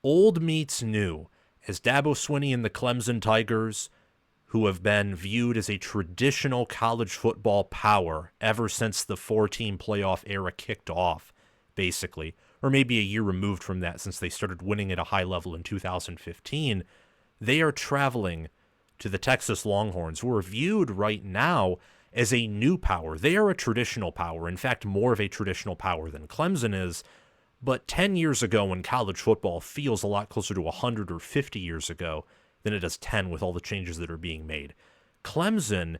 old meets new, as Dabo Swinney and the Clemson Tigers, who have been viewed as a traditional college football power ever since the 4-team playoff era kicked off, basically, or maybe a year removed from that since they started winning at a high level in 2015, they are traveling to the Texas Longhorns, who are viewed right now as a new power. They are a traditional power, in fact, more of a traditional power than Clemson is. But 10 years ago, when college football feels a lot closer to 100 or 50 years ago than it does 10 with all the changes that are being made, Clemson,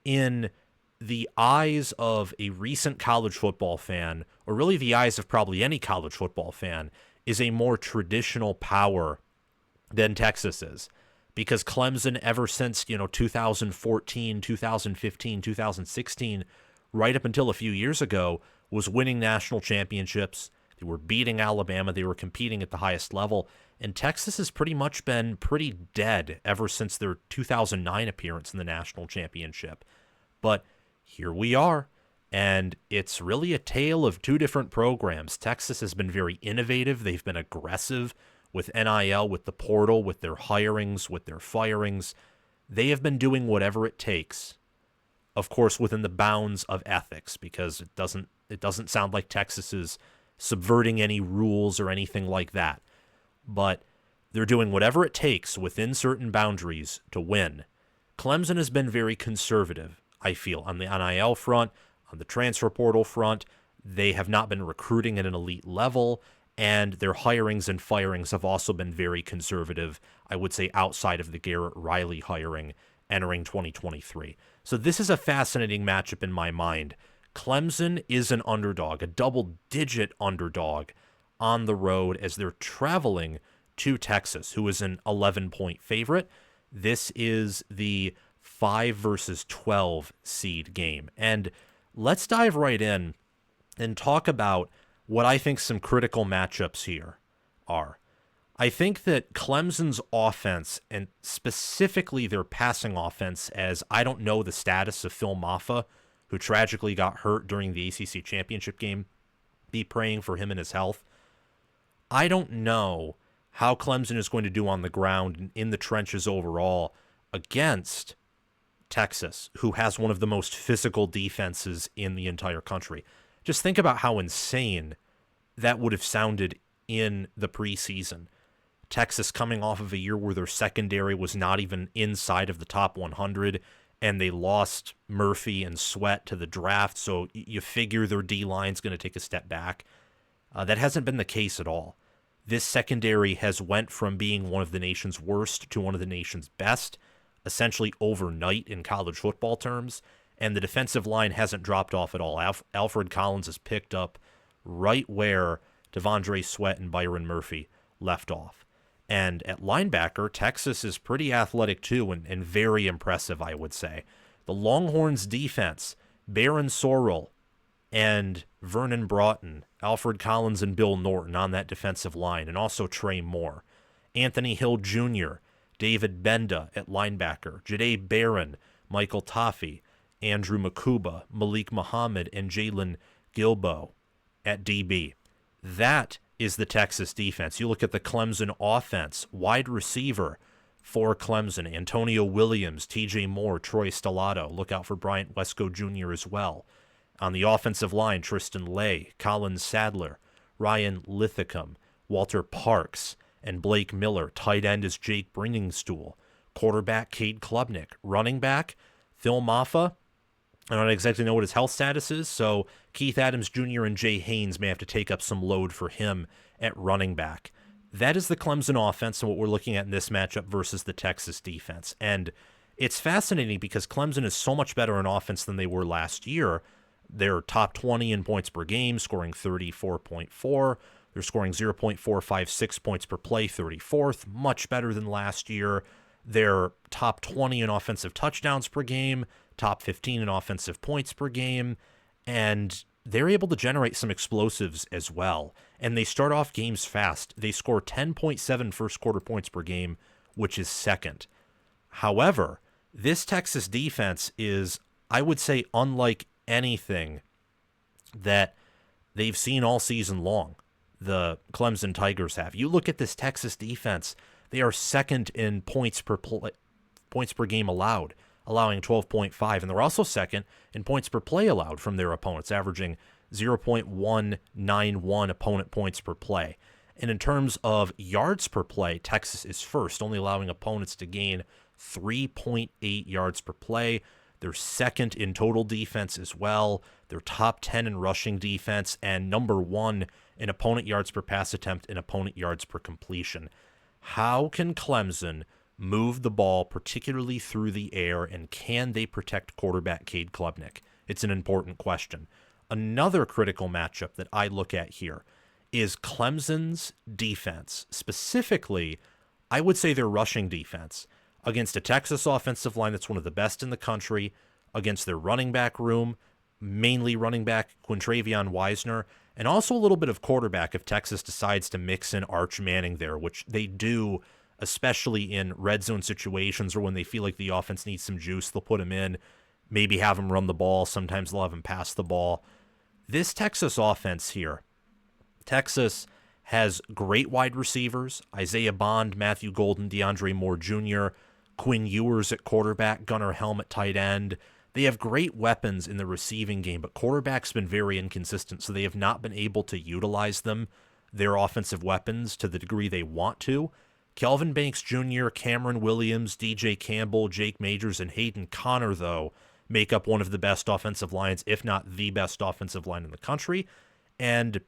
in the eyes of a recent college football fan, or really the eyes of probably any college football fan, is a more traditional power than Texas is. Because Clemson, ever since, 2014, 2015, 2016, right up until a few years ago, was winning national championships. They were beating Alabama. They were competing at the highest level. And Texas has pretty much been pretty dead ever since their 2009 appearance in the national championship. But here we are. And it's really a tale of two different programs. Texas has been very innovative. They've been aggressive with NIL, with the portal, with their hirings, with their firings. They have been doing whatever it takes, of course, within the bounds of ethics, because it doesn't sound like Texas is subverting any rules or anything like that. But they're doing whatever it takes within certain boundaries to win. Clemson has been very conservative, I feel, on the NIL front, on the transfer portal front. They have not been recruiting at an elite level, and their hirings and firings have also been very conservative, I would say, outside of the Garrett Riley hiring entering 2023. So this is a fascinating matchup in my mind. Clemson is an underdog, a double-digit underdog on the road as they're traveling to Texas, who is an 11-point favorite. This is the 5 versus 12 seed game. And let's dive right in and talk about what I think some critical matchups here are. I think that Clemson's offense, and specifically their passing offense, as I don't know the status of Phil Mafah, who tragically got hurt during the ACC championship game, be praying for him and his health. I don't know how Clemson is going to do on the ground and in the trenches overall against Texas, who has one of the most physical defenses in the entire country. Just think about how insane that would have sounded in the preseason. Texas coming off of a year where their secondary was not even inside of the top 100, and they lost Murphy and Sweat to the draft, so you figure their D-line's going to take a step back. That hasn't been the case at all. This secondary has went from being one of the nation's worst to one of the nation's best, essentially overnight in college football terms, and the defensive line hasn't dropped off at all. Alfred Collins has picked up right where Devondre Sweat and Byron Murphy left off. And at linebacker, Texas is pretty athletic too, and very impressive, I would say. The Longhorns defense, Barron Sorrell and Vernon Broughton, Alfred Collins and Bill Norton on that defensive line, and also Trey Moore. Anthony Hill Jr., David Benda at linebacker, Jahdae Barron, Michael Taaffe, Andrew Mukuba, Malik Muhammad, and Jalen Gilbo at DB. That is the Texas defense. You look at the Clemson offense, wide receiver for Clemson, Antonio Williams, TJ Moore, Troy Stellato. Look out for Bryant Wesco Jr. as well. On the offensive line, Tristan Leigh, Colin Sadler, Ryan Lithicum, Walter Parks, and Blake Miller. Tight end is Jake Bringingstool. Quarterback, Cade Klubnik. Running back, Phil Mafah. I don't exactly know what his health status is, so Keith Adams Jr. and Jay Haynes may have to take up some load for him at running back. That is the Clemson offense and what we're looking at in this matchup versus the Texas defense. And it's fascinating because Clemson is so much better in offense than they were last year. They're top 20 in points per game, scoring 34.4. They're scoring 0.456 points per play, 34th, much better than last year. They're top 20 in offensive touchdowns per game, top 15 in offensive points per game, and they're able to generate some explosives as well. And they start off games fast. They score 10.7 first quarter points per game, which is second. However, this Texas defense is, I would say, unlike anything that they've seen all season long. the Clemson Tigers have. You look at this Texas defense, they are second in points per game allowed, allowing 12.5, and they're also second in points per play allowed from their opponents, averaging 0.191 opponent points per play. And in terms of yards per play, Texas is first, only allowing opponents to gain 3.8 yards per play. They're second in total defense as well. They're top 10 in rushing defense and number 1 in opponent yards per pass attempt and opponent yards per completion. How can Clemson move the ball, particularly through the air, and can they protect quarterback Cade Klubnik? It's an important question. Another critical matchup that I look at here is Clemson's defense. Specifically, I would say their rushing defense against a Texas offensive line that's one of the best in the country, against their running back room, mainly running back Quintrevion Wisner, and also a little bit of quarterback if Texas decides to mix in Arch Manning there, which they do, especially in red zone situations or when they feel like the offense needs some juice. They'll put him in, maybe have him run the ball. Sometimes they'll have him pass the ball. This Texas offense here, Texas has great wide receivers, Isaiah Bond, Matthew Golden, DeAndre Moore Jr., Quinn Ewers at quarterback, Gunnar Helm at tight end. They have great weapons in the receiving game, but quarterback's been very inconsistent, so they have not been able to utilize them, their offensive weapons, to the degree they want to. Kelvin Banks Jr., Cameron Williams, DJ Campbell, Jake Majors, and Hayden Connor, though, make up one of the best offensive lines, if not the best offensive line in the country. And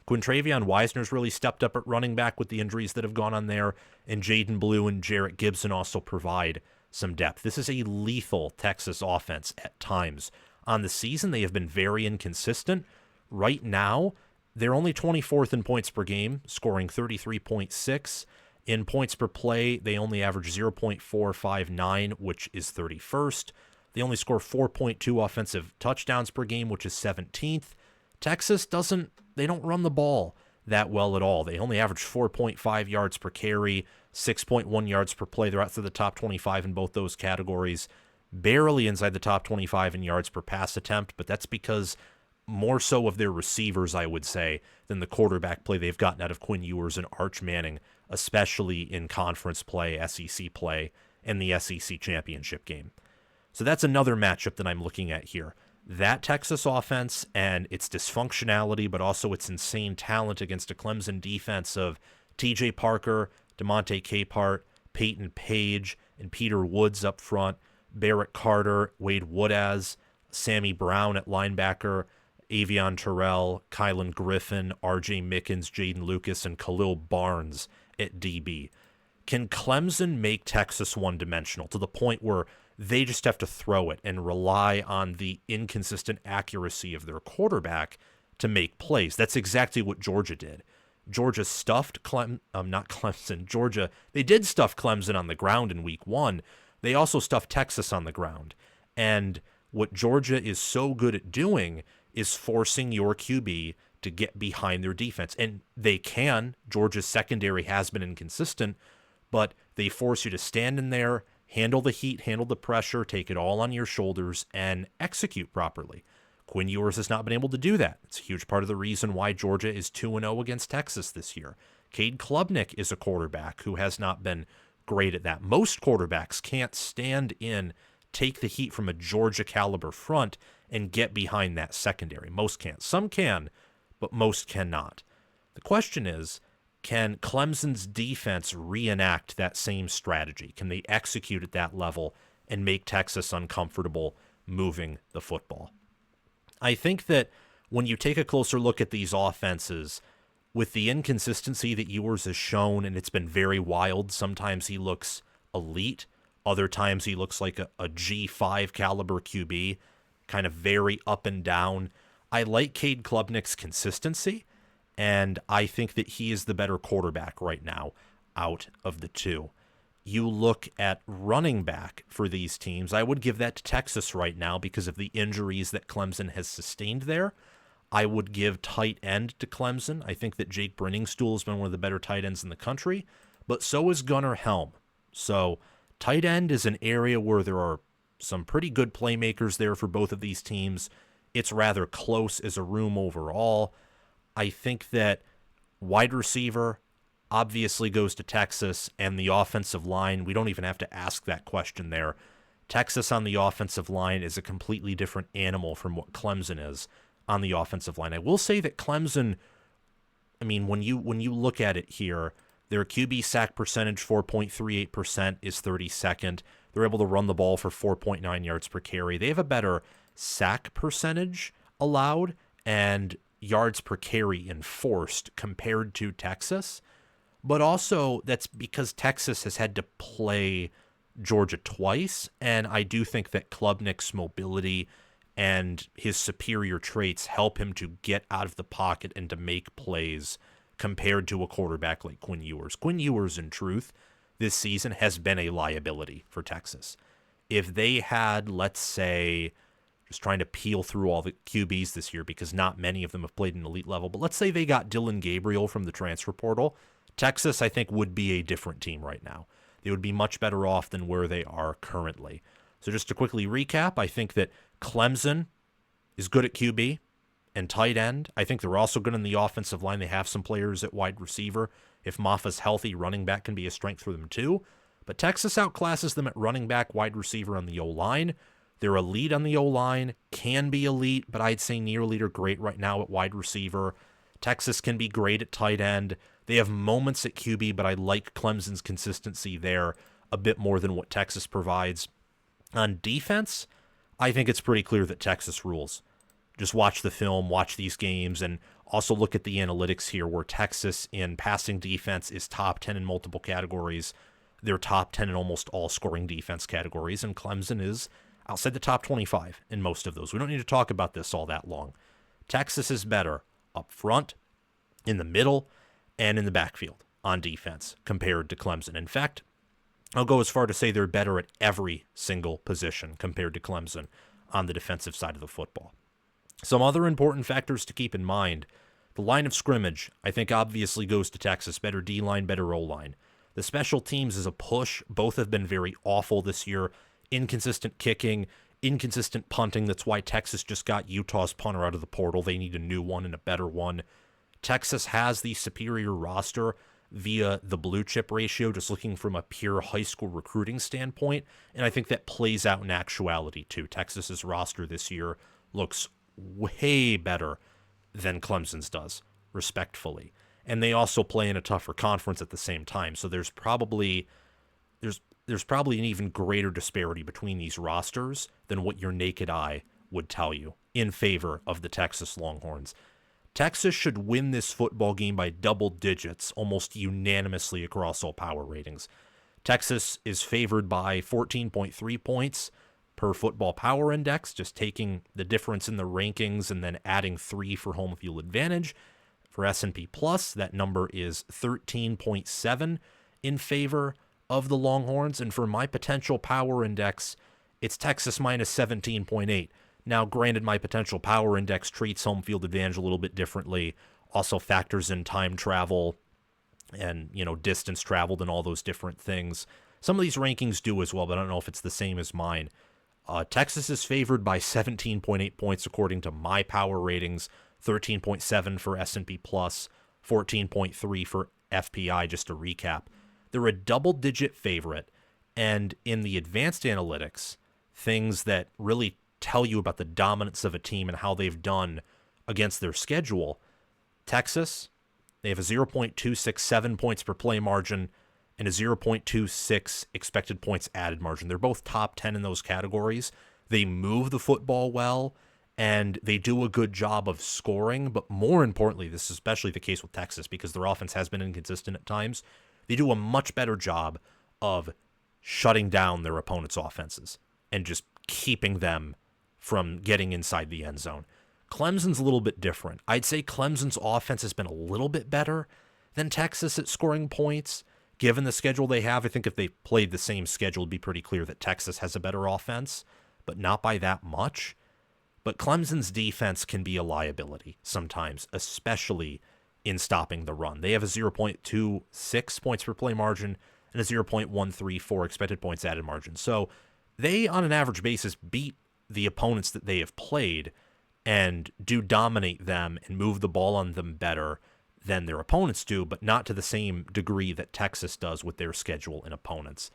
Quintrevion Wisner's really stepped up at running back with the injuries that have gone on there, and Jaden Blue and Jarrett Gibson also provide some depth. This is a lethal Texas offense at times. On the season, they have been very inconsistent. Right now, they're only 24th in points per game, scoring 33.6. In points per play, they only average 0.459, which is 31st. They only score 4.2 offensive touchdowns per game, which is 17th. Texas they don't run the ball that well at all. They only average 4.5 yards per carry, 6.1 yards per play. They're outside the top 25 in both those categories, barely inside the top 25 in yards per pass attempt, but that's because more so of their receivers, I would say, than the quarterback play they've gotten out of Quinn Ewers and Arch Manning, especially in conference play, SEC play, and the SEC championship game. So that's another matchup that I'm looking at here. That Texas offense and its dysfunctionality, but also its insane talent against a Clemson defense of TJ Parker, DeMonte Capehart, Peyton Page, and Peter Woods up front, Barrett Carter, Wade Woodaz, Sammy Brown at linebacker, Avieon Terrell, Kylan Griffin, RJ Mickens, Jaden Lucas, and Khalil Barnes at DB. Can Clemson make Texas one-dimensional to the point where they just have to throw it and rely on the inconsistent accuracy of their quarterback to make plays? That's exactly what Georgia did. Georgia stuffed Georgia, they did stuff Clemson on the ground in week 1. They also stuffed Texas on the ground. And what Georgia is so good at doing is forcing your QB to get behind their defense. And they can. Georgia's secondary has been inconsistent, but they force you to stand in there, handle the heat, handle the pressure, take it all on your shoulders, and execute properly. Quinn Ewers has not been able to do that. It's a huge part of the reason why Georgia is 2-0 against Texas this year. Cade Klubnik is a quarterback who has not been great at that. Most quarterbacks can't stand in, take the heat from a Georgia caliber front, and get behind that secondary. Most can't. Some can, but most cannot. The question is, can Clemson's defense reenact that same strategy? Can they execute at that level and make Texas uncomfortable moving the football? I think that when you take a closer look at these offenses, with the inconsistency that Ewers has shown, and it's been very wild, sometimes he looks elite, other times he looks like a G5 caliber QB, kind of very up and down. I like Cade Klubnik's consistency, and I think that he is the better quarterback right now out of the two. You look at running back for these teams, I would give that to Texas right now because of the injuries that Clemson has sustained there. I would give tight end to Clemson. I think that Jake Brenningstool has been one of the better tight ends in the country, but so is Gunnar Helm. So tight end is an area where there are some pretty good playmakers there for both of these teams. It's rather close as a room overall. I think that Wide receiver obviously goes to Texas, and the offensive line, we don't even have to ask that question there. Texas on the offensive line is a completely different animal from what Clemson is on the offensive line. I will say that Clemson, I mean, when you look at it here, their QB sack percentage, 4.38%, is 32nd. They're able to run the ball for 4.9 yards per carry. They have a better sack percentage allowed and yards per carry enforced compared to Texas. But also, that's because Texas has had to play Georgia twice, and I do think that Klubnik's mobility and his superior traits help him to get out of the pocket and to make plays compared to a quarterback like Quinn Ewers. Quinn Ewers, in truth, this season has been a liability for Texas. If they had, let's say, just trying to peel through all the QBs this year because not many of them have played an elite level, but let's say they got Dylan Gabriel from the transfer portal, Texas, I think, would be a different team right now. They would be much better off than where they are currently. So just to quickly recap, I think that Clemson is good at QB and tight end. I think they're also good in the offensive line. They have some players at wide receiver. If Mafah's healthy, running back can be a strength for them too. But Texas outclasses them at running back, wide receiver, on the O-line. They're elite on the O-line, can be elite, but I'd say near elite or great right now at wide receiver. Texas can be great at tight end. They have moments at QB, but I like Clemson's consistency there a bit more than what Texas provides. On defense, I think it's pretty clear that Texas rules. Just watch the film, watch these games, and also look at the analytics here where Texas in passing defense is top 10 in multiple categories. They're top 10 in almost all scoring defense categories, and Clemson is outside the top 25 in most of those. We don't need to talk about this all that long. Texas is better up front, in the middle, and in the backfield on defense compared to Clemson. In fact, I'll go as far to say they're better at every single position compared to Clemson on the defensive side of the football. Some other important factors to keep in mind. The line of scrimmage, I think, obviously goes to Texas. Better D-line, better O-line. The special teams is a push. Both have been very awful this year. Inconsistent kicking, inconsistent punting. That's why Texas just got Utah's punter out of the portal. They need a new one and a better one. Texas has the superior roster via the blue chip ratio, just looking from a pure high school recruiting standpoint. And I think that plays out in actuality too. Texas's roster this year looks way better than Clemson's does, respectfully. And they also play in a tougher conference at the same time. So there's probably an even greater disparity between these rosters than what your naked eye would tell you in favor of the Texas Longhorns. Texas should win this football game by double digits almost unanimously across all power ratings. Texas is favored by 14.3 points per football power index, just taking the difference in the rankings and then adding 3 for home field advantage. For S&P Plus, that number is 13.7 in favor of the Longhorns. And for my potential power index, it's Texas minus 17.8. Now, granted, my potential power index treats home field advantage a little bit differently, also factors in time travel and, distance traveled and all those different things. Some of these rankings do as well, but I don't know if it's the same as mine. Texas is favored by 17.8 points according to my power ratings, 13.7 for S&P Plus, 14.3 for FPI, just to recap. They're a double-digit favorite, and in the advanced analytics, things that really tell you about the dominance of a team and how they've done against their schedule. Texas, they have a 0.267 points per play margin and a 0.26 expected points added margin. They're both top 10 in those categories. They move the football well, and they do a good job of scoring, but more importantly, this is especially the case with Texas because their offense has been inconsistent at times. They do a much better job of shutting down their opponent's offenses and just keeping them from getting inside the end zone. Clemson's a little bit different. I'd say Clemson's offense has been a little bit better than Texas at scoring points. Given the schedule they have, I think if they played the same schedule, it'd be pretty clear that Texas has a better offense, but not by that much. But Clemson's defense can be a liability sometimes, especially in stopping the run. They have a 0.26 points per play margin and a 0.134 expected points added margin. So they, on an average basis, beat the opponents that they have played and do dominate them and move the ball on them better than their opponents do, but not to the same degree that Texas does with their schedule and opponents.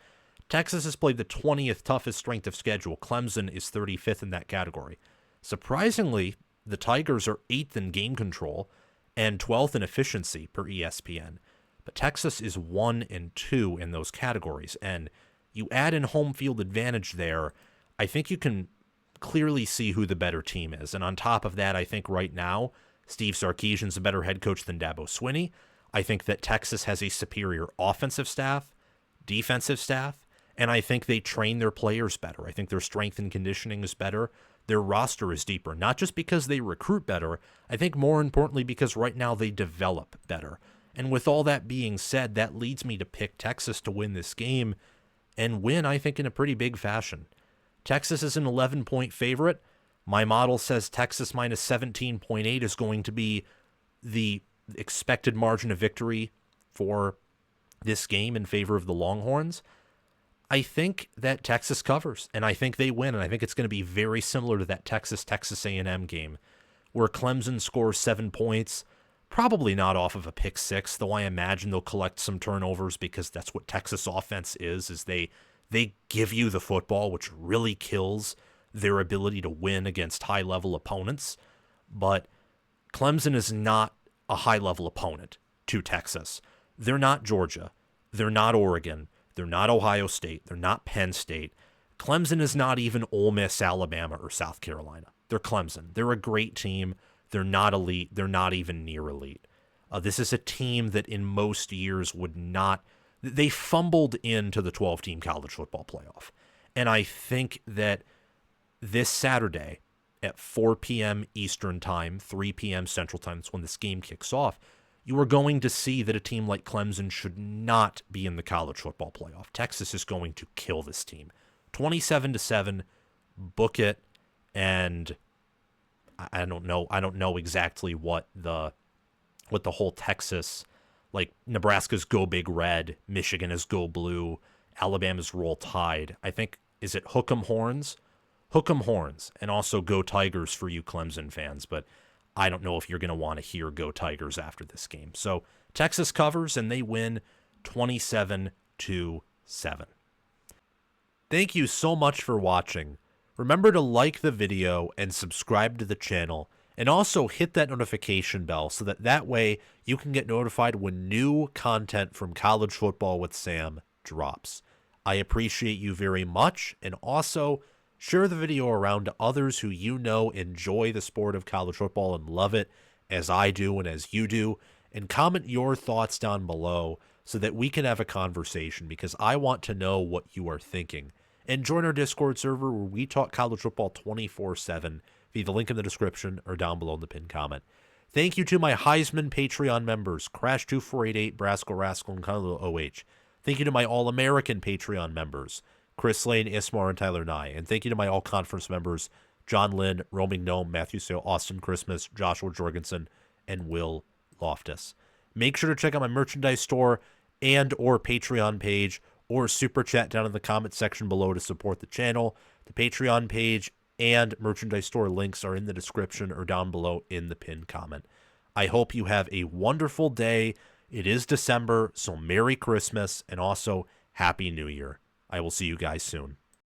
Texas has played the 20th toughest strength of schedule. Clemson is 35th in that category. Surprisingly, the Tigers are 8th in game control and 12th in efficiency per ESPN. But Texas is 1 and 2 in those categories. And you add in home field advantage there, I think you can clearly see who the better team is. And on top of that, I think right now, Steve Sarkisian's a better head coach than Dabo Swinney. I think that Texas has a superior offensive staff, defensive staff, and I think they train their players better. I think their strength and conditioning is better. Their roster is deeper, not just because they recruit better, I think more importantly because right now they develop better. And with all that being said, that leads me to pick Texas to win this game and win, I think, in a pretty big fashion. Texas is an 11-point favorite. My model says Texas minus 17.8 is going to be the expected margin of victory for this game in favor of the Longhorns. I think that Texas covers, and I think they win, and I think it's going to be very similar to that Texas A&M game where Clemson scores 7 points, probably not off of a pick six, though I imagine they'll collect some turnovers because that's what Texas offense is they give you the football, which really kills their ability to win against high-level opponents. But Clemson is not a high-level opponent to Texas. They're not Georgia. They're not Oregon. They're not Ohio State. They're not Penn State. Clemson is not even Ole Miss, Alabama, or South Carolina. They're Clemson. They're a great team. They're not elite. They're not even near elite. This is a team that in most years would not... They fumbled into the 12-team college football playoff. And I think that this Saturday at 4 p.m. Eastern Time, 3 p.m. Central Time, that's when this game kicks off, you are going to see that a team like Clemson should not be in the college football playoff. Texas is going to kill this team. 27-7, book it, and I don't know exactly what the whole Texas, like Nebraska's go big red, Michigan is go blue, Alabama's roll tide. I think, is it hook 'em horns? Hook 'em horns, and also go Tigers for you Clemson fans, but I don't know if you're going to want to hear go Tigers after this game. So Texas covers, and they win 27-7. Thank you so much for watching. Remember to like the video and subscribe to the channel, and also hit that notification bell so that way you can get notified when new content from College Football with Sam drops. I appreciate you very much, and also share the video around to others who you know enjoy the sport of college football and love it as I do and as you do, and comment your thoughts down below so that we can have a conversation, because I want to know what you are thinking. And join our Discord server where we talk college football 24/7 via the link in the description or down below in the pinned comment. Thank you to my Heisman Patreon members, Crash2488, Brascal Rascal, and Kylo OH. Thank you to my All-American Patreon members, Chris Lane, Ismar, and Tyler Nye. And thank you to my all-conference members, John Lynn, Roaming Gnome, Matthew Sale, Austin Christmas, Joshua Jorgensen, and Will Loftus. Make sure to check out my merchandise store and or Patreon page, or super chat down in the comment section below to support the channel. The Patreon page and merchandise store links are in the description or down below in the pinned comment. I hope you have a wonderful day. It is December, so Merry Christmas and also Happy New Year. I will see you guys soon.